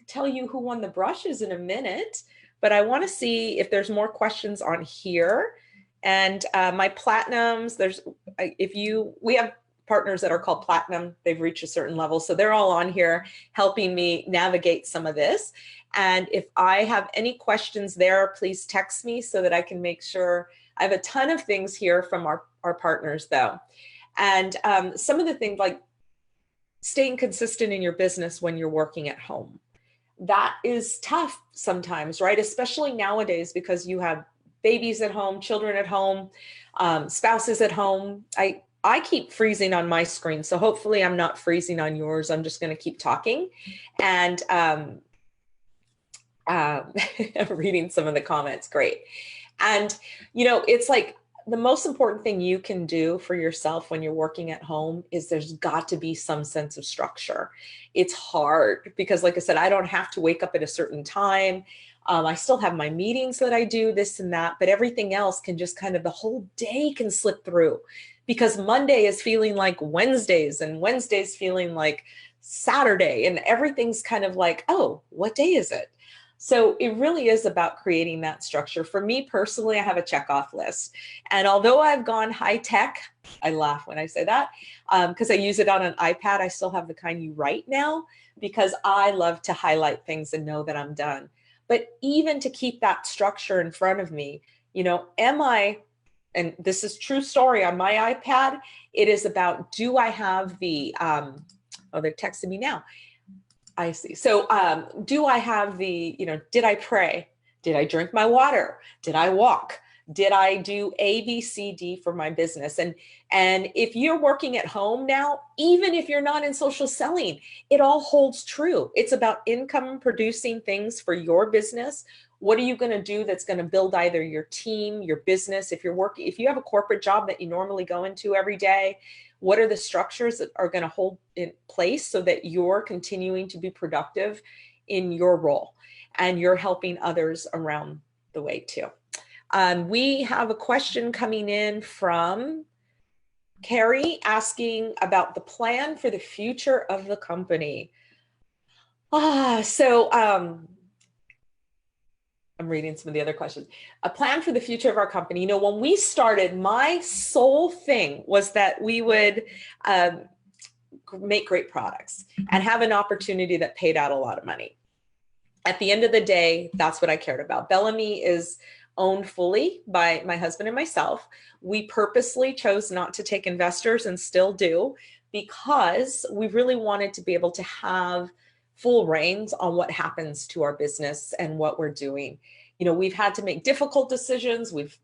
tell you who won the brushes in a minute, but I want to see if there's more questions on here. And my platinums, we have partners that are called platinum. They've reached a certain level. So they're all on here helping me navigate some of this. And if I have any questions there, please text me so that I can make sure. I have a ton of things here from our partners though. And some of the things like staying consistent in your business when you're working at home. That is tough sometimes, right? Especially nowadays because you have babies at home, children at home, spouses at home. I keep freezing on my screen, so hopefully I'm not freezing on yours. I'm just going to keep talking. And I'm reading some of the comments. Great. And, you know, it's like the most important thing you can do for yourself when you're working at home is there's got to be some sense of structure. It's hard because, like I said, I don't have to wake up at a certain time. I still have my meetings that I do, this and that, but everything else can just kind of, the whole day can slip through because Monday is feeling like Wednesdays and Wednesday's feeling like Saturday, and everything's kind of like, oh, what day is it? So it really is about creating that structure. For me personally, I have a checkoff list. And although I've gone high tech, I laugh when I say that because I use it on an iPad. I still have the kind you write now because I love to highlight things and know that I'm done. But even to keep that structure in front of me, you know, am I, and this is true story on my iPad, it is about, do I have the, oh, they're texting me now. I see. So do I have the, you know, did I pray? Did I drink my water? Did I walk? Did I do A, B, C, D for my business? And if you're working at home now, even if you're not in social selling, it all holds true. It's about income producing things for your business. What are you going to do that's going to build either your team, your business? If you're working, if you have a corporate job that you normally go into every day, what are the structures that are going to hold in place so that you're continuing to be productive in your role and you're helping others around the way too? We have a question coming in from Carrie asking about the plan for the future of the company. I'm reading some of the other questions. A plan for the future of our company. You know, when we started, my sole thing was that we would make great products and have an opportunity that paid out a lot of money. At the end of the day, that's what I cared about. Bellamy is owned fully by my husband and myself. We purposely chose not to take investors and still do because we really wanted to be able to have full reins on what happens to our business and what we're doing. You know, we've had to make difficult decisions. We've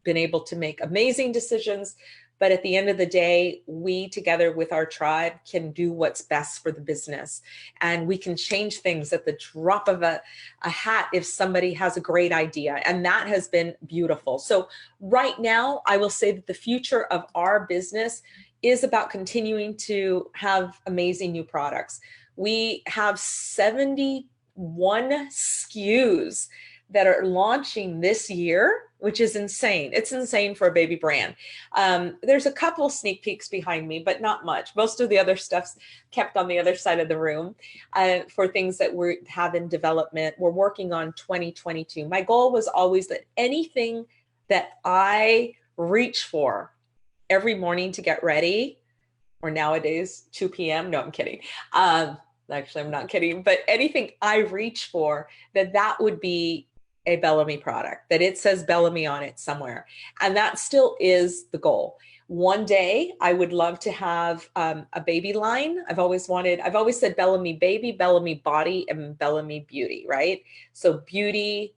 been able to make amazing decisions, but at the end of the day, we together with our tribe can do what's best for the business. And we can change things at the drop of a hat if somebody has a great idea. And that has been beautiful. So right now, I will say that the future of our business is about continuing to have amazing new products. We have 71 SKUs that are launching this year, which is insane. It's insane for a baby brand. There's a couple sneak peeks behind me, but not much. Most of the other stuff's kept on the other side of the room for things that we have in development. We're working on 2022. My goal was always that anything that I reach for every morning to get ready, or nowadays 2 p.m. No, I'm kidding. Actually, I'm not kidding, but anything I reach for, that would be a Bellamy product, that it says Bellamy on it somewhere. And that still is the goal. One day I would love to have a baby line. I've always said Bellamy baby, Bellamy body, and Bellamy beauty, right? So beauty,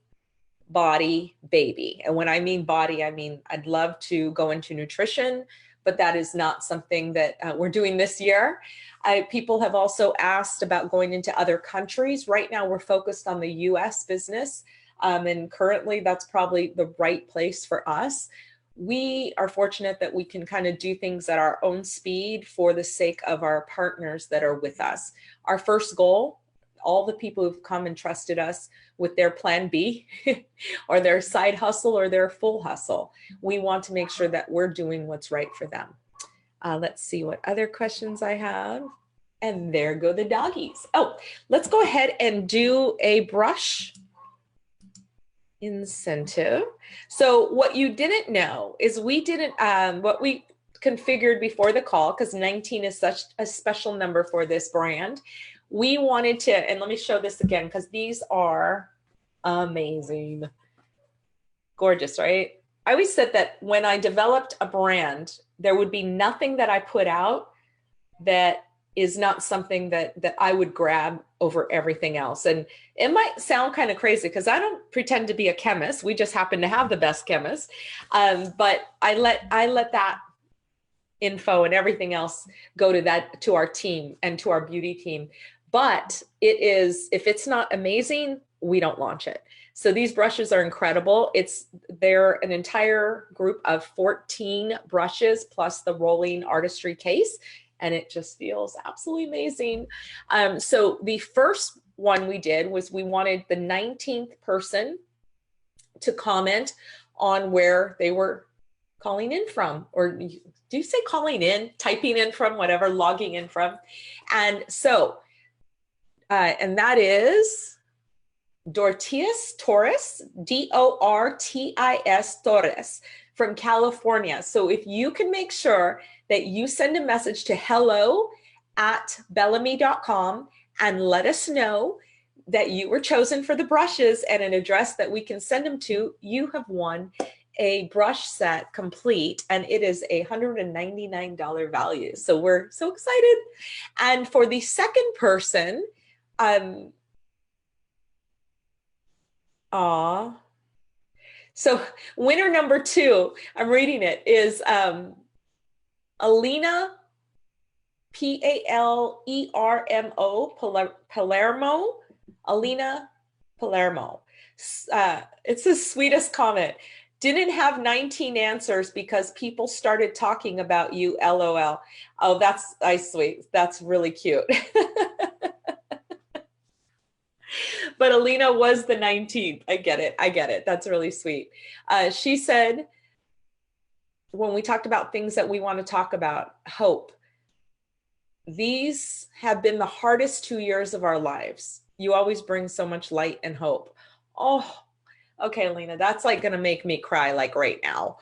body, baby. And when I mean body, I mean, I'd love to go into nutrition, but that is not something that we're doing this year. People have also asked about going into other countries. Right now, we're focused on the US business, and currently that's probably the right place for us. We are fortunate that we can kind of do things at our own speed for the sake of our partners that are with us. Our first goal, all the people who've come and trusted us with their plan B or their side hustle or their full hustle, we want to make sure that we're doing what's right for them. Let's see what other questions I have. And there go the doggies. Oh, let's go ahead and do a brush incentive. So what you didn't know is we didn't, what we configured before the call, because 19 is such a special number for this brand. We wanted to, and let me show this again, because these are amazing. Gorgeous, right? I always said that when I developed a brand, there would be nothing that I put out that is not something that I would grab over everything else. And it might sound kind of crazy because I don't pretend to be a chemist. We just happen to have the best chemist. But I let that info and everything else go to our team and to our beauty team. But it is, if it's not amazing, we don't launch it. So these brushes are incredible. They're an entire group of 14 brushes plus the rolling artistry case, and it just feels absolutely amazing. So the first one we did was we wanted the 19th person to comment on where they were calling in from, or do you say calling in, typing in from, whatever, logging in from. And so, and that is Dortiz Torres, Dortis Torres from California. So if you can make sure that you send a message to hello@bellame.com and let us know that you were chosen for the brushes and an address that we can send them to, you have won a brush set complete, and it is a $199 value. So we're so excited. And for the second person, so winner number 2, I'm reading it, is Alina Palermo, Alina Palermo. It's the sweetest comment. Didn't have 19 answers because people started talking about you, LOL. Oh, that's sweet. That's really cute. But Alina was the 19th. I get it. I get it. That's really sweet. She said, when we talked about things that we want to talk about, hope. These have been the hardest 2 years of our lives. You always bring so much light and hope. Oh, okay, Alina, that's like going to make me cry like right now.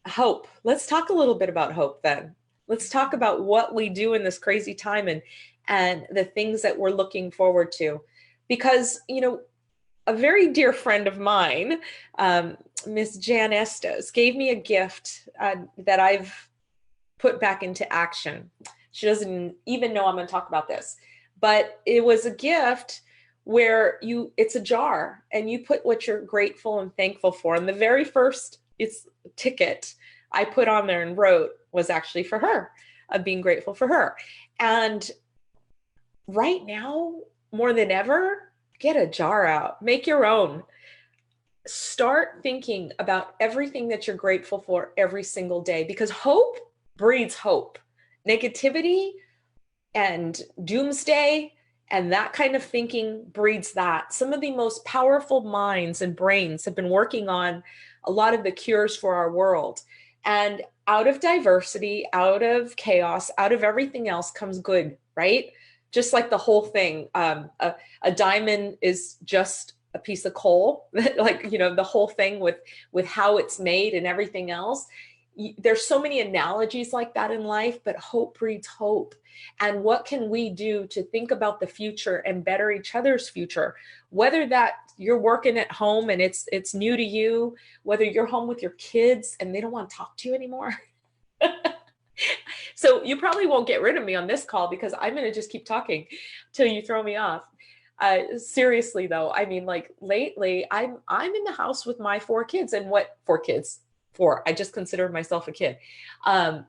Hope. Let's talk a little bit about hope then. Let's talk about what we do in this crazy time and the things that we're looking forward to. Because, you know, a very dear friend of mine, Miss Jan Estes, gave me a gift that I've put back into action. She doesn't even know I'm going to talk about this, but it was a gift where it's a jar and you put what you're grateful and thankful for. And the very first ticket I put on there and wrote was actually for her, of being grateful for her. And right now, more than ever, get a jar out, make your own. Start thinking about everything that you're grateful for every single day, because hope breeds hope. Negativity and doomsday and that kind of thinking breeds that. Some of the most powerful minds and brains have been working on a lot of the cures for our world. And out of diversity, out of chaos, out of everything else comes good, right? Just like the whole thing. A diamond is just a piece of coal, like, you know, the whole thing with how it's made and everything else. There's so many analogies like that in life, but hope breeds hope. And what can we do to think about the future and better each other's future? Whether that you're working at home and it's new to you, whether you're home with your kids and they don't want to talk to you anymore. So you probably won't get rid of me on this call because I'm going to just keep talking till you throw me off. Seriously though, I mean, like lately I'm in the house with my 4 kids. And what 4 kids? 4. I just considered myself a kid,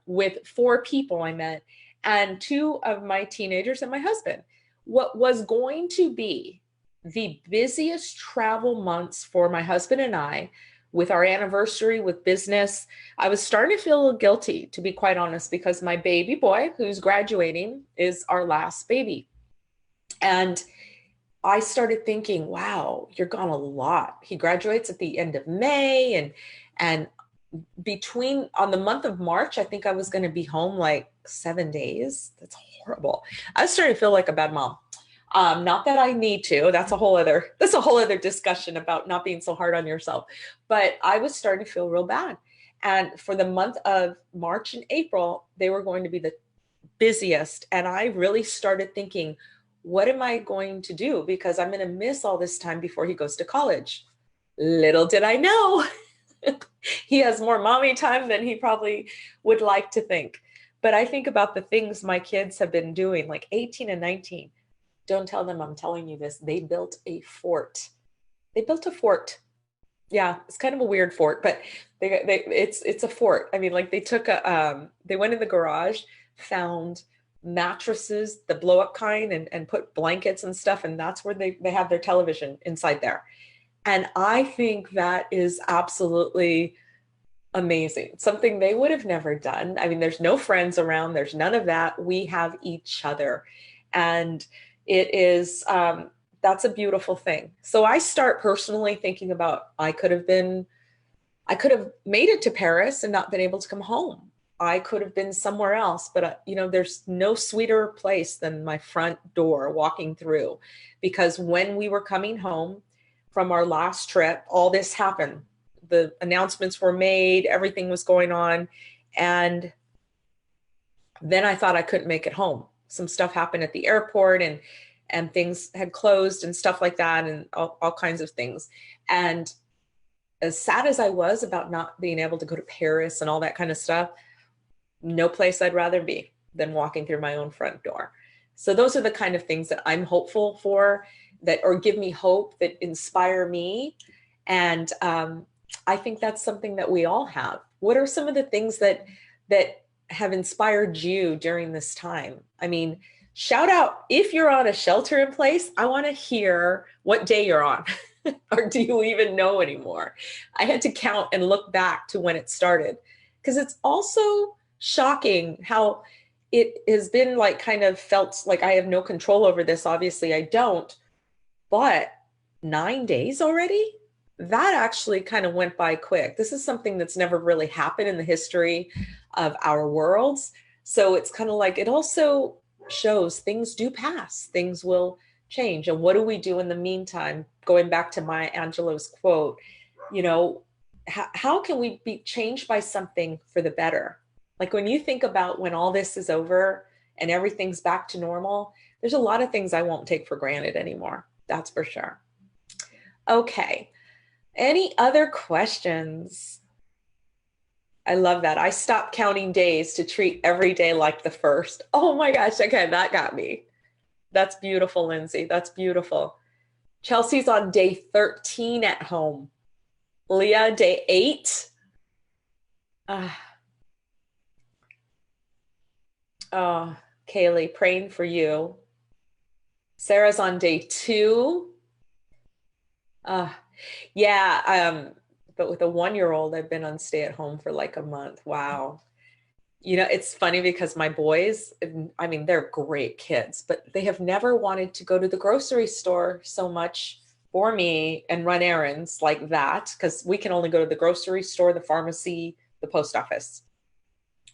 with 4 people I met, and 2 of my teenagers and my husband. What was going to be the busiest travel months for my husband and I, with our anniversary, with business, I was starting to feel a little guilty, to be quite honest, because my baby boy, who's graduating, is our last baby. And I started thinking, wow, you're gone a lot. He graduates at the end of May, and on the month of March, I think I was going to be home like 7 days. That's horrible. I was starting to feel like a bad mom. Not that I need to. That's a whole other discussion about not being so hard on yourself. But I was starting to feel real bad. And for the month of March and April, they were going to be the busiest. And I really started thinking, what am I going to do? Because I'm going to miss all this time before he goes to college. Little did I know. He has more mommy time than he probably would like to think. But I think about the things my kids have been doing, like 18 and 19. Don't tell them I'm telling you this. They built a fort. They built a fort. Yeah, it's kind of a weird fort, but it's a fort. I mean, like they went in the garage, found mattresses, the blow up kind, and put blankets and stuff. And that's where they have their television inside there. And I think that is absolutely amazing. Something they would have never done. I mean, there's no friends around. There's none of that. We have each other. And It is, that's a beautiful thing. So I start personally thinking about, I could have made it to Paris and not been able to come home. I could have been somewhere else, but there's no sweeter place than my front door walking through, because when we were coming home from our last trip, all this happened. The announcements were made, everything was going on. And then I thought I couldn't make it home. Some stuff happened at the airport, and things had closed and stuff like that, and all kinds of things. And as sad as I was about not being able to go to Paris and all that kind of stuff, no place I'd rather be than walking through my own front door. So those are the kind of things that I'm hopeful for, that, or give me hope, that inspire me. And I think that's something that we all have. What are some of the things that have inspired you during this time? I mean, shout out, if you're on a shelter in place, I want to hear what day you're on. Or do you even know anymore? I had to count and look back to when it started, because it's also shocking how it has been like, kind of felt like I have no control over this. Obviously I don't, but 9 days already? That actually kind of went by quick. This is something that's never really happened in the history of our worlds. So it's kind of like, it also shows things do pass, things will change. And what do we do in the meantime? Going back to Maya Angelou's quote, how can we be changed by something for the better? Like when you think about when all this is over and everything's back to normal, there's a lot of things I won't take for granted anymore. That's for sure. Okay. Any other questions? I love that. I stopped counting days to treat every day like the first. Oh my gosh. Okay. That got me. That's beautiful, Lindsay. That's beautiful. Chelsea's on day 13 at home. Leah, day 8. Oh, Kaylee, praying for you. Sarah's on day 2. Yeah, but with a 1-year-old, I've been on stay at home for like a month. Wow. It's funny because my boys, I mean, they're great kids, but they have never wanted to go to the grocery store so much for me and run errands like that, because we can only go to the grocery store, the pharmacy, the post office.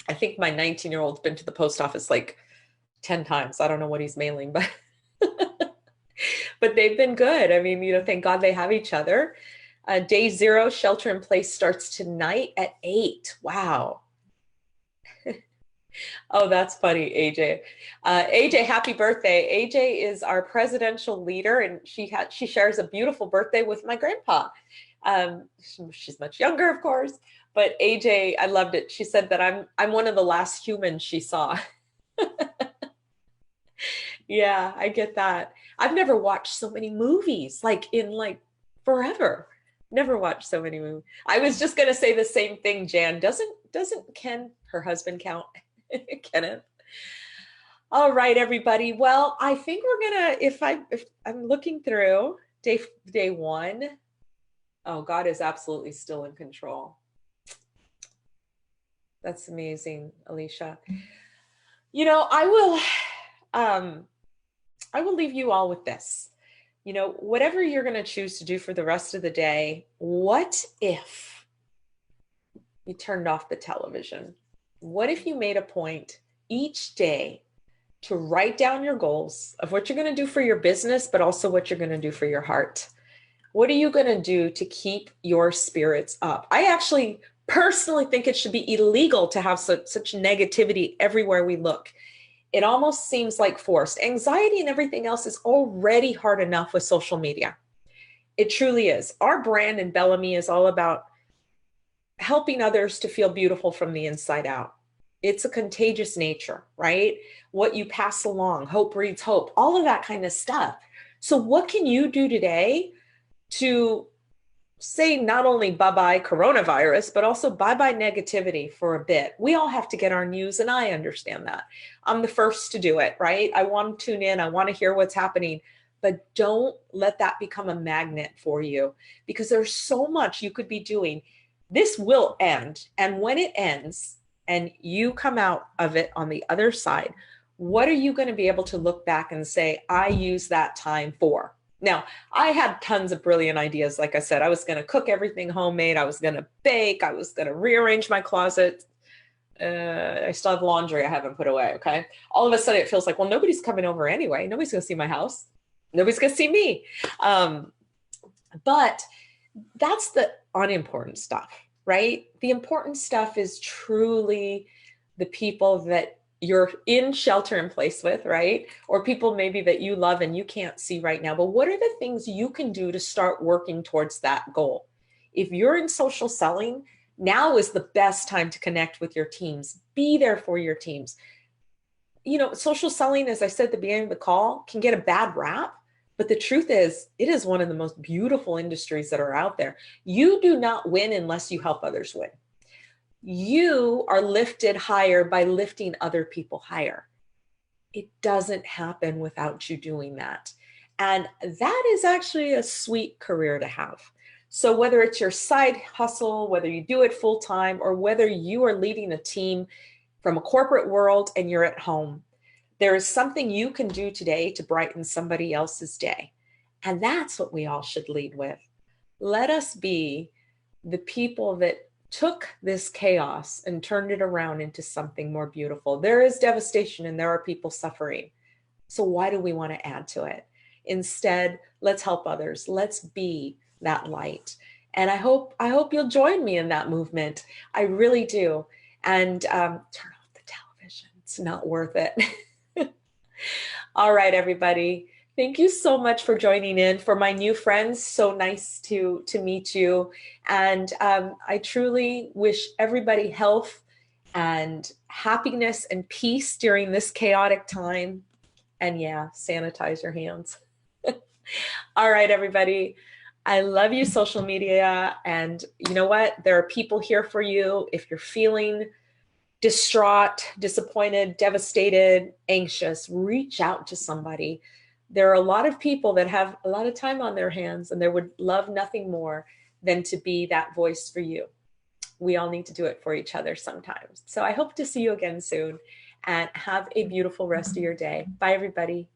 I think my 19-year-old's been to the post office like 10 times. I don't know what he's mailing, but but they've been good. I mean, thank God they have each other. Day 0, shelter in place starts tonight at 8. Wow. Oh, that's funny, AJ. AJ, happy birthday. AJ is our presidential leader, and she shares a beautiful birthday with my grandpa. She's much younger, of course, but AJ, I loved it. She said that I'm one of the last humans she saw. Yeah, I get that. I've never watched so many movies, like in forever. Never watched so many movies. I was just gonna say the same thing, Jan. Doesn't Ken, her husband, count? Kenneth. All right, everybody. Well, I think we're gonna, if I'm looking through day 1. Oh, God is absolutely still in control. That's amazing, Alicia. I will leave you all with this. Whatever you're going to choose to do for the rest of the day, what if you turned off the television? What if you made a point each day to write down your goals of what you're going to do for your business, but also what you're going to do for your heart? What are you going to do to keep your spirits up? I actually personally think it should be illegal to have such negativity everywhere we look. It almost seems like forced. Anxiety and everything else is already hard enough with social media. It truly is. Our brand in BELLAME is all about helping others to feel beautiful from the inside out. It's a contagious nature, right? What you pass along, hope breeds hope, all of that kind of stuff. So what can you do today to say not only bye-bye coronavirus, but also bye-bye negativity for a bit? We all have to get our news, and I understand that. I'm the first to do it, right? I want to tune in. I want to hear what's happening, but don't let that become a magnet for you, because there's so much you could be doing. This will end. And when it ends and you come out of it on the other side, What are you going to be able to look back and say, I use that time for? Now, I had tons of brilliant ideas. Like I said, I was going to cook everything homemade. I was going to bake. I was going to rearrange my closet. I still have laundry I haven't put away. Okay. All of a sudden it feels like, well, nobody's coming over anyway. Nobody's going to see my house. Nobody's going to see me. But that's the unimportant stuff, right? The important stuff is truly the people that you're in shelter in place with, right? Or people maybe that you love and you can't see right now. But what are the things you can do to start working towards that goal? If you're in social selling, now is the best time to connect with your teams. Be there for your teams. You know, social selling, as I said at the beginning of the call, can get a bad rap. But the truth is, it is one of the most beautiful industries that are out there. You do not win unless you help others win. You are lifted higher by lifting other people higher. It doesn't happen without you doing that. And that is actually a sweet career to have. So whether it's your side hustle, whether you do it full time, or whether you are leading a team from a corporate world and you're at home, there is something you can do today to brighten somebody else's day. And that's what we all should lead with. Let us be the people that took this chaos and turned it around into something more beautiful. There is devastation and there are people suffering. So why do we want to add to it? Instead, let's help others. Let's be that light. And I hope you'll join me in that movement. I really do. And turn off the television. It's not worth it. All right, everybody. Thank you so much for joining in. For my new friends, so nice to meet you. And I truly wish everybody health and happiness and peace during this chaotic time. And yeah, sanitize your hands. All right, everybody. I love you, social media. And you know what? There are people here for you if you're feeling distraught, disappointed, devastated, anxious. Reach out to somebody. There are a lot of people that have a lot of time on their hands and they would love nothing more than to be that voice for you. We all need to do it for each other sometimes. So I hope to see you again soon and have a beautiful rest of your day. Bye, everybody.